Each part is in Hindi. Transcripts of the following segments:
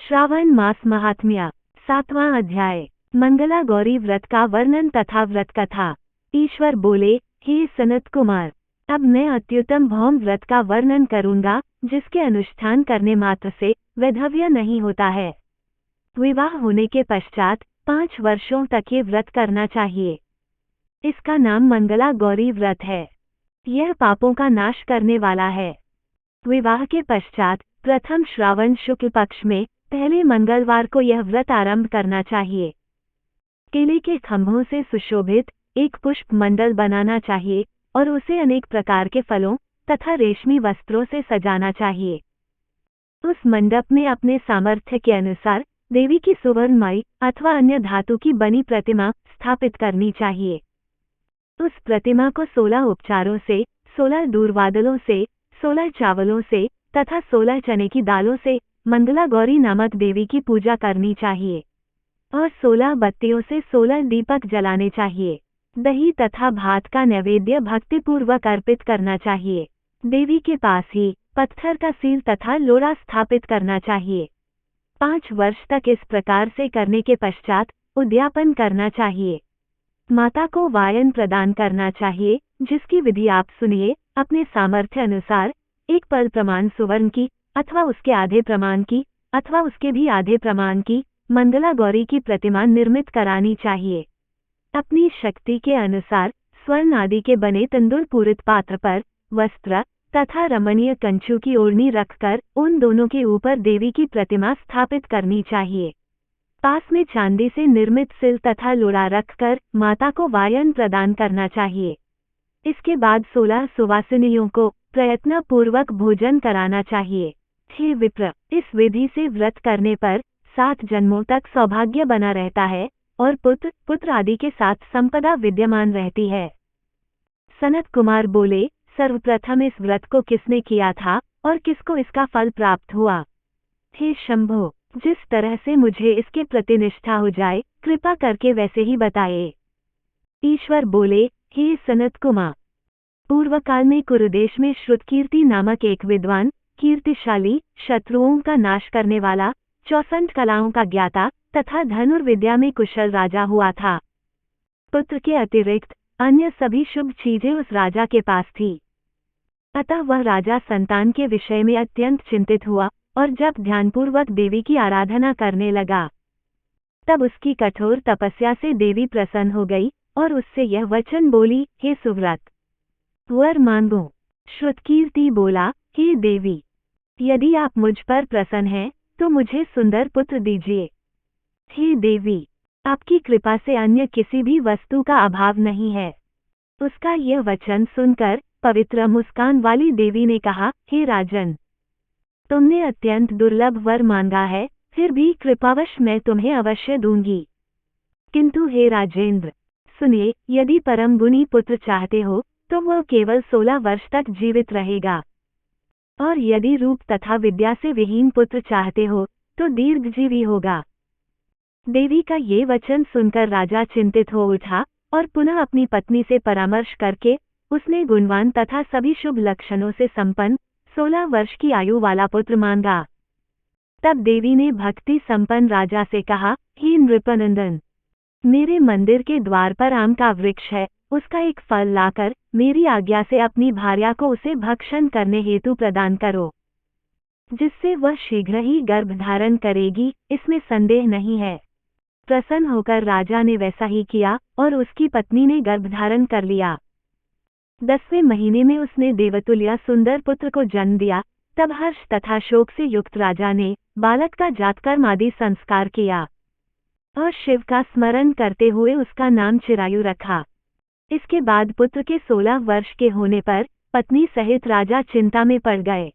श्रावण मास महात्म्य 7वां अध्याय। मंगला गौरी व्रत का वर्णन तथा व्रत कथा। ईश्वर बोले, हे सनत कुमार, अब मैं अत्युत्तम भौम व्रत का वर्णन करूंगा, जिसके अनुष्ठान करने मात्र से वैधव्य नहीं होता है। विवाह होने के पश्चात 5 वर्षों तक ये व्रत करना चाहिए। इसका नाम मंगला गौरी व्रत है। यह पापों का नाश करने वाला है। विवाह के पश्चात प्रथम श्रावण शुक्ल पक्ष में पहले मंगलवार को यह व्रत आरंभ करना चाहिए। केले के खंभों से सुशोभित एक पुष्प मंडल बनाना चाहिए और उसे अनेक प्रकार के फलों तथा रेशमी वस्त्रों से सजाना चाहिए। उस मंडप में अपने सामर्थ्य के अनुसार देवी की सुवर्णमयी अथवा अन्य धातु की बनी प्रतिमा स्थापित करनी चाहिए। उस प्रतिमा को 16 उपचारों से, 16 दूरवादलों से, 16 चावलों से तथा 16 चने की दालों से मंगला गौरी नामक देवी की पूजा करनी चाहिए और 16 बत्तियों से 16 दीपक जलाने चाहिए। दही तथा भात का नैवेद्य भक्तिपूर्वक अर्पित करना चाहिए। देवी के पास ही पत्थर का सील तथा लोड़ा स्थापित करना चाहिए। 5 वर्ष तक इस प्रकार से करने के पश्चात उद्यापन करना चाहिए। माता को वायन प्रदान करना चाहिए, जिसकी विधि आप सुनिए। अपने सामर्थ्य अनुसार 1 पल प्रमाण सुवर्ण की अथवा उसके आधे प्रमाण की अथवा उसके भी आधे प्रमाण की मंगला गौरी की प्रतिमा निर्मित करानी चाहिए। अपनी शक्ति के अनुसार स्वर्ण आदि के बने तंदुल पूरित पात्र पर वस्त्र तथा रमणीय कंचू की ओढ़नी रखकर उन दोनों के ऊपर देवी की प्रतिमा स्थापित करनी चाहिए। पास में चांदी से निर्मित सिल तथा लोड़ा रखकर माता को वायन प्रदान करना चाहिए। इसके बाद 16 सुवासिनियों को प्रयत्नपूर्वक भोजन कराना चाहिए। हे विप्र, इस विधि से व्रत करने पर 7 जन्मों तक सौभाग्य बना रहता है और पुत्र आदि के साथ संपदा विद्यमान रहती है। सनत कुमार बोले, सर्वप्रथम इस व्रत को किसने किया था और किसको इसका फल प्राप्त हुआ? हे शंभो, जिस तरह से मुझे इसके प्रति निष्ठा हो जाए, कृपा करके वैसे ही बताए। ईश्वर बोले, हे सनत कुमार, पूर्व काल में कुरुदेश में श्रुतकीर्ति नामक एक विद्वान, कीर्तिशाली, शत्रुओं का नाश करने वाला, 64 कलाओं का ज्ञाता तथा धनुर्विद्या में कुशल राजा हुआ था। पुत्र के अतिरिक्त अन्य सभी शुभ चीजें उस राजा के पास थी। अतः वह राजा संतान के विषय में अत्यंत चिंतित हुआ और जब ध्यानपूर्वक देवी की आराधना करने लगा, तब उसकी कठोर तपस्या से देवी प्रसन्न हो गई और उससे यह वचन बोली, हे सुव्रत, वर मांगो। श्रुतकीर्ति बोला, हे देवी, यदि आप मुझ पर प्रसन्न हैं तो मुझे सुंदर पुत्र दीजिए। हे देवी, आपकी कृपा से अन्य किसी भी वस्तु का अभाव नहीं है। उसका यह वचन सुनकर पवित्र मुस्कान वाली देवी ने कहा, हे राजन, तुमने अत्यंत दुर्लभ वर मांगा है, फिर भी कृपावश मैं तुम्हें अवश्य दूंगी। किंतु हे राजेंद्र, सुनिए, यदि परम गुणी पुत्र चाहते हो तो वह केवल 16 वर्ष तक जीवित रहेगा, और यदि रूप तथा विद्या से विहीन पुत्र चाहते हो तो दीर्घजीवी होगा। देवी का ये वचन सुनकर राजा चिंतित हो उठा और पुनः अपनी पत्नी से परामर्श करके उसने गुणवान तथा सभी शुभ लक्षणों से संपन्न 16 वर्ष की आयु वाला पुत्र मांगा। तब देवी ने भक्ति संपन्न राजा से कहा, हे नृपनंदन, मेरे मंदिर के द्वार पर आम का वृक्ष है, उसका एक फल लाकर मेरी आज्ञा से अपनी भार्या को उसे भक्षण करने हेतु प्रदान करो, जिससे वह शीघ्र ही गर्भ धारण करेगी, इसमें संदेह नहीं है। प्रसन्न होकर राजा ने वैसा ही किया और उसकी पत्नी ने गर्भ धारण कर लिया। 10वें महीने में उसने देवतुल्य सुंदर पुत्र को जन्म दिया। तब हर्ष तथा शोक से युक्त राजा ने बालक का जातकर्म आदि संस्कार किया और शिव का स्मरण करते हुए उसका नाम चिरायु रखा। इसके बाद पुत्र के 16 वर्ष के होने पर पत्नी सहित राजा चिंता में पड़ गए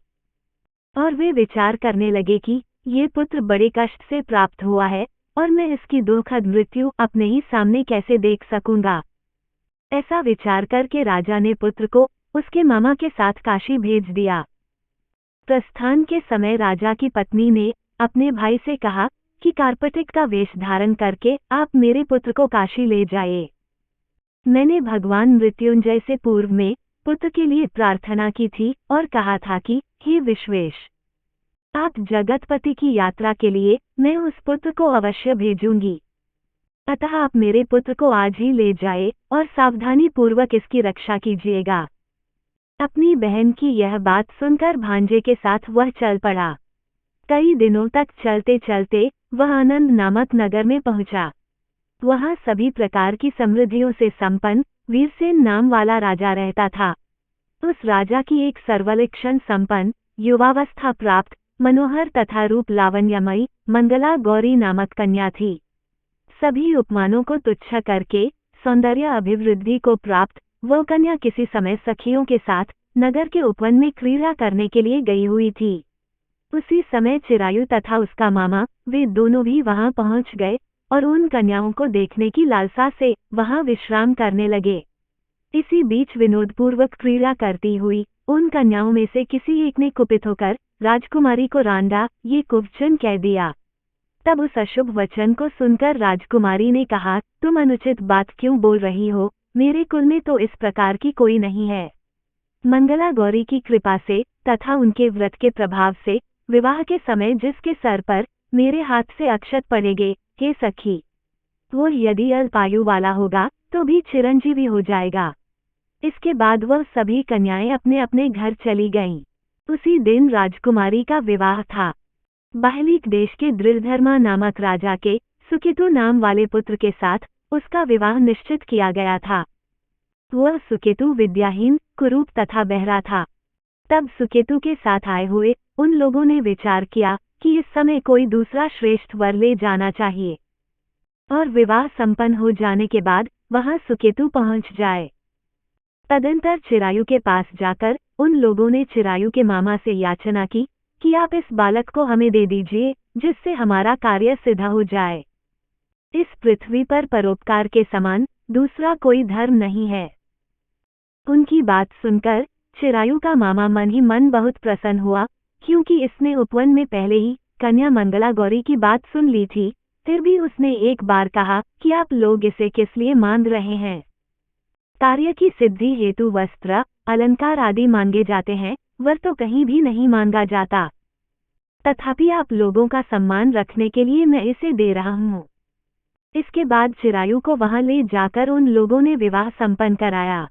और वे विचार करने लगे कि ये पुत्र बड़े कष्ट से प्राप्त हुआ है और मैं इसकी दुखद मृत्यु अपने ही सामने कैसे देख सकूंगा। ऐसा विचार करके राजा ने पुत्र को उसके मामा के साथ काशी भेज दिया। प्रस्थान के समय राजा की पत्नी ने अपने भाई से कहा कि कार्पटिक का वेश धारण करके आप मेरे पुत्र को काशी ले जाए। मैंने भगवान मृत्युंजय से पूर्व में पुत्र के लिए प्रार्थना की थी और कहा था कि हे विश्वेश, आप जगतपति की यात्रा के लिए मैं उस पुत्र को अवश्य भेजूंगी। अतः आप मेरे पुत्र को आज ही ले जाए और सावधानी पूर्वक इसकी रक्षा कीजिएगा। अपनी बहन की यह बात सुनकर भांजे के साथ वह चल पड़ा। कई दिनों तक चलते चलते वह आनंद नामक नगर में पहुंचा। वहां सभी प्रकार की समृद्धियों से संपन्न वीरसेन नाम वाला राजा रहता था। उस राजा की एक सर्वलक्षण संपन्न, युवावस्था प्राप्त, मनोहर तथा रूप लावण्यमयी मंगला गौरी नामक कन्या थी। सभी उपमानों को तुच्छ करके सौंदर्य अभिवृद्धि को प्राप्त वह कन्या किसी समय सखियों के साथ नगर के उपवन में क्रीड़ा करने के लिए गई हुई थी। उसी समय चिरायु तथा उसका मामा वे दोनों भी वहां पहुंच गए और उन कन्याओं को देखने की लालसा से वहां विश्राम करने लगे। इसी बीच विनोदपूर्वक क्रीड़ा करती हुई उन कन्याओं में से किसी एक ने कुपित होकर राजकुमारी को रांडा ये कुवचन कह दिया। तब उस अशुभ वचन को सुनकर राजकुमारी ने कहा, तुम अनुचित बात क्यों बोल रही हो? मेरे कुल में तो इस प्रकार की कोई नहीं है। मंगला गौरी की कृपा से तथा उनके व्रत के प्रभाव से विवाह के समय जिसके सर पर मेरे हाथ से अक्षत पड़ेंगे, हे सखी, वो यदि अल्पायु वाला होगा तो भी चिरंजीवी हो जाएगा। इसके बाद वह सभी कन्याएं अपने अपने घर चली गईं। उसी दिन राजकुमारी का विवाह था। बाहलिक देश के दृढ़धर्मा नामक राजा के सुकेतु नाम वाले पुत्र के साथ उसका विवाह निश्चित किया गया था। वह सुकेतु विद्याहीन, कुरूप तथा बहरा था। तब सुकेतु के साथ आए हुए उन लोगों ने विचार किया कि इस समय कोई दूसरा श्रेष्ठ वर ले जाना चाहिए और विवाह संपन्न हो जाने के बाद वहां सुकेतु पहुंच जाए। तदंतर चिरायु के पास जाकर उन लोगों ने चिरायु के मामा से याचना की कि आप इस बालक को हमें दे दीजिए, जिससे हमारा कार्य सिद्ध हो जाए। इस पृथ्वी पर परोपकार के समान दूसरा कोई धर्म नहीं है। उनकी बात सुनकर चिरायु का मामा मन ही मन बहुत प्रसन्न हुआ, क्योंकि इसने उपवन में पहले ही कन्या मंगला गौरी की बात सुन ली थी। फिर भी उसने एक बार कहा कि आप लोग इसे किस लिए मांग रहे हैं? कार्य की सिद्धि हेतु वस्त्र, अलंकार आदि मांगे जाते हैं, वर तो कहीं भी नहीं मांगा जाता। तथापि आप लोगों का सम्मान रखने के लिए मैं इसे दे रहा हूँ। इसके बाद चिरायु को वहां ले जाकर उन लोगों ने विवाह संपन्न कराया।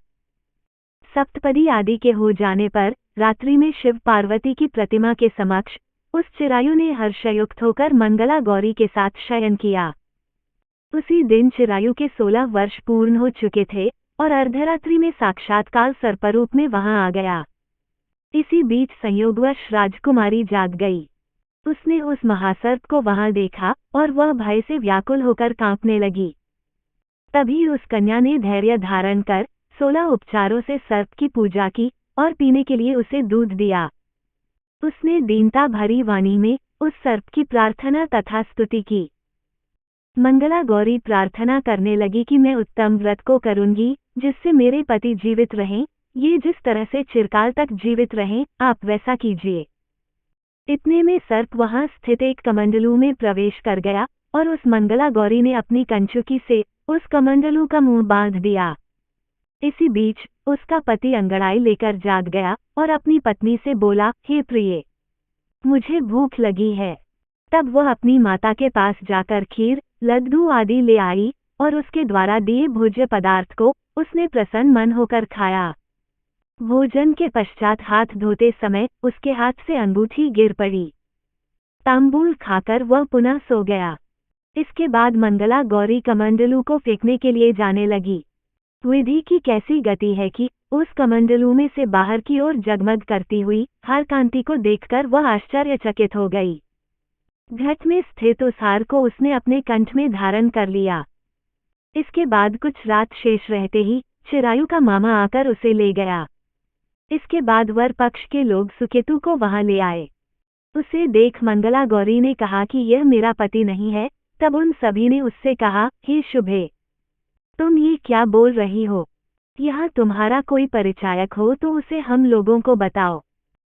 सप्तपदी आदि के हो जाने पर रात्रि में शिव पार्वती की प्रतिमा के समक्ष उस चिरायु ने हर्षयुक्त होकर मंगला गौरी के साथ शयन किया। उसी दिन चिरायु के 16 वर्ष पूर्ण हो चुके थे और अर्धरात्रि में साक्षात्कार सर्परूप में वहां आ गया। इसी बीच संयोगवश राजकुमारी जाग गई। उसने उस महासर्प को वहां देखा और वह भय से व्याकुल होकर कांपने लगी। तभी उस कन्या ने धैर्य धारण कर 16 उपचारों से सर्प की पूजा की और पीने के लिए उसे दूध दिया। उसने दीनता भरी वाणी में उस सर्प की प्रार्थना तथा स्तुति की। मंगला गौरी प्रार्थना करने लगी कि मैं उत्तम व्रत को करूंगी जिससे मेरे पति जीवित रहें। ये जिस तरह से चिरकाल तक जीवित रहें, आप वैसा कीजिए। इतने में सर्प वहां स्थित एक कमंडलू में प्रवेश कर गया और उस मंगला गौरी ने अपनी कंचुकी से उस कमंडलू का मुंह बांध दिया। इसी बीच उसका पति अंगड़ाई लेकर जाग गया और अपनी पत्नी से बोला, हे प्रिय, मुझे भूख लगी है। तब वह अपनी माता के पास जाकर खीर, लड्डू आदि ले आई और उसके द्वारा दिए भोज्य पदार्थ को उसने प्रसन्न मन होकर खाया। भोजन के पश्चात हाथ धोते समय उसके हाथ से अंगूठी गिर पड़ी। तांबूल खाकर वह पुनः सो गया। इसके बाद मंगला गौरी कमंडलू को फेंकने के लिए जाने लगी। विधि की कैसी गति है कि उस कमंडलू में से बाहर की ओर जगमग करती हुई हर कांति को देखकर वह आश्चर्यचकित हो गई। घट में स्थित उस हार को उसने अपने कंठ में धारण कर लिया। इसके बाद कुछ रात शेष रहते ही चिरायु का मामा आकर उसे ले गया। इसके बाद वर पक्ष के लोग सुकेतु को वहां ले आए। उसे देख मंगला गौरी ने कहा कि यह मेरा पति नहीं है। तब उन सभी ने उससे कहा, हे शुभे, तुम ये क्या बोल रही हो? यहाँ तुम्हारा कोई परिचायक हो तो उसे हम लोगों को बताओ।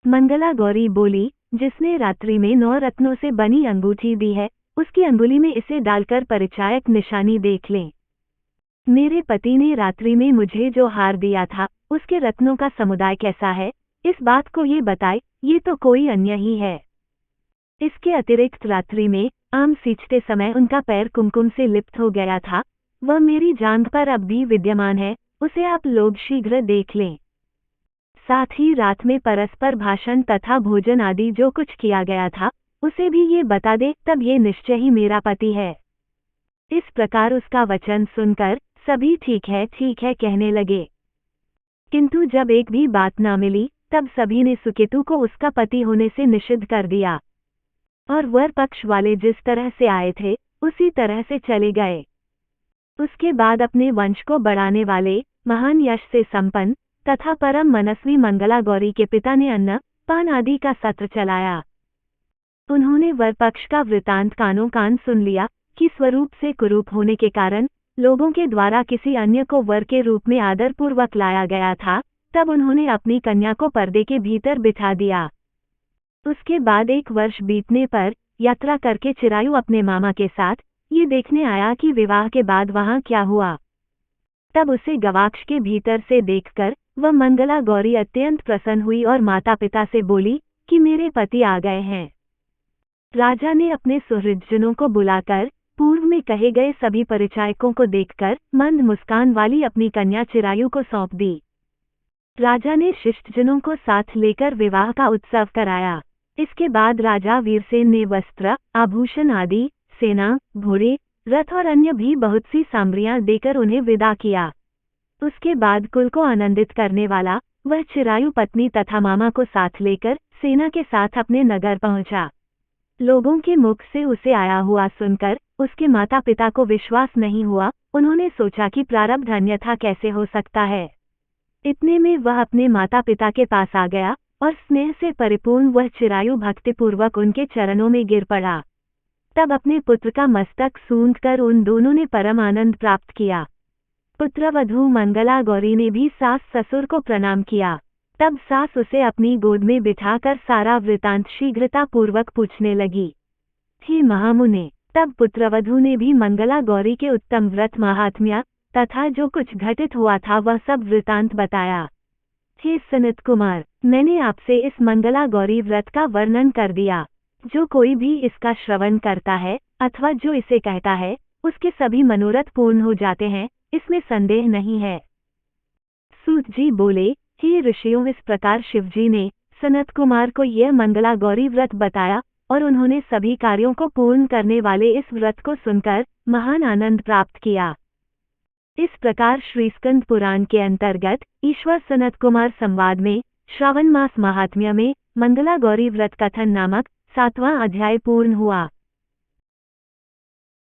मंगला गौरी बोली, जिसने रात्रि में 9 रत्नों से बनी अंगूठी दी है, उसकी अंगुली में इसे डालकर परिचायक निशानी देख लें। मेरे पति ने रात्रि में मुझे जो हार दिया था उसके रत्नों का समुदाय कैसा है, इस बात को ये बताए, ये तो कोई अन्य ही है। इसके अतिरिक्त रात्रि में आम सींचते समय उनका पैर कुमकुम से लिप्त हो गया था। वह मेरी जांघ पर अब भी विद्यमान है, उसे आप लोग शीघ्र देख लें। साथ ही रात में परस्पर भाषण तथा भोजन आदि जो कुछ किया गया था, उसे भी ये बता दे, तब ये निश्चय ही मेरा पति है। इस प्रकार उसका वचन सुनकर सभी ठीक है कहने लगे। किंतु जब एक भी बात ना मिली, तब सभी ने सुकेतु को उसका पति होने से निषिद्ध कर दिया और वर पक्ष वाले जिस तरह से आए थे उसी तरह से चले गए। उसके बाद अपने वंश को बढ़ाने वाले महान यश से संपन्न तथा परम मनस्वी मंगला गौरी के पिता ने अन्न पान आदि का सत्र चलाया। उन्होंने वर पक्ष का वृतांत कानों कान सुन लिया कि स्वरूप से कुरूप होने के कारण लोगों के द्वारा किसी अन्य को वर के रूप में आदरपूर्वक लाया गया था। तब उन्होंने अपनी कन्या को पर्दे के भीतर बिठा दिया। उसके बाद 1 वर्ष बीतने पर यात्रा करके चिरायु अपने मामा के साथ ये देखने आया कि विवाह के बाद वहां क्या हुआ। तब उसे गवाक्ष के भीतर से देखकर वह मंगला गौरी अत्यंत प्रसन्न हुई और माता पिता से बोली कि मेरे पति आ गए हैं। राजा ने अपने सुहृदजनों को बुलाकर पूर्व में कहे गए सभी परिचायकों को देखकर मंद मुस्कान वाली अपनी कन्या चिरायु को सौंप दी। राजा ने शिष्टजनों को साथ लेकर विवाह का उत्सव कराया। इसके बाद राजा वीरसेन ने वस्त्र, आभूषण आदि, सेना, घोड़े, रथ और अन्य भी बहुत सी सामग्रियां देकर उन्हें विदा किया। उसके बाद कुल को आनंदित करने वाला वह चिरायु पत्नी तथा मामा को साथ लेकर सेना के साथ अपने नगर पहुंचा। लोगों के मुख से उसे आया हुआ सुनकर उसके माता पिता को विश्वास नहीं हुआ। उन्होंने सोचा कि प्रारब्ध अन्यथा कैसे हो सकता है। इतने में वह अपने माता पिता के पास आ गया और स्नेह से परिपूर्ण वह चिरायु भक्तिपूर्वक उनके चरणों में गिर पड़ा। तब अपने पुत्र का मस्तक सूंघकर उन दोनों ने परम आनंद प्राप्त किया। पुत्रवधू मंगला गौरी ने भी सास ससुर को प्रणाम किया। तब सास उसे अपनी गोद में बिठाकर सारा वृतांत शीघ्रता पूर्वक पूछने लगी। हे महामुने, तब पुत्रवधू ने भी मंगला गौरी के उत्तम व्रत महात्म्य तथा जो कुछ घटित हुआ था वह सब वृतांत बताया। हे सनत कुमार, मैंने आपसे इस मंगला गौरी व्रत का वर्णन कर दिया। जो कोई भी इसका श्रवण करता है अथवा जो इसे कहता है उसके सभी मनोरथ पूर्ण हो जाते हैं, इसमें संदेह नहीं है। सूत जी बोले, हे ऋषियों, इस प्रकार शिवजी ने सनत कुमार को यह मंगला गौरी व्रत बताया और उन्होंने सभी कार्यों को पूर्ण करने वाले इस व्रत को सुनकर महान आनंद प्राप्त किया। इस प्रकार श्री स्कंद पुराण के अंतर्गत ईश्वर सनत कुमार संवाद में श्रावण मास महात्म्य में मंगला गौरी व्रत कथन नामक 7वां अध्याय पूर्ण हुआ।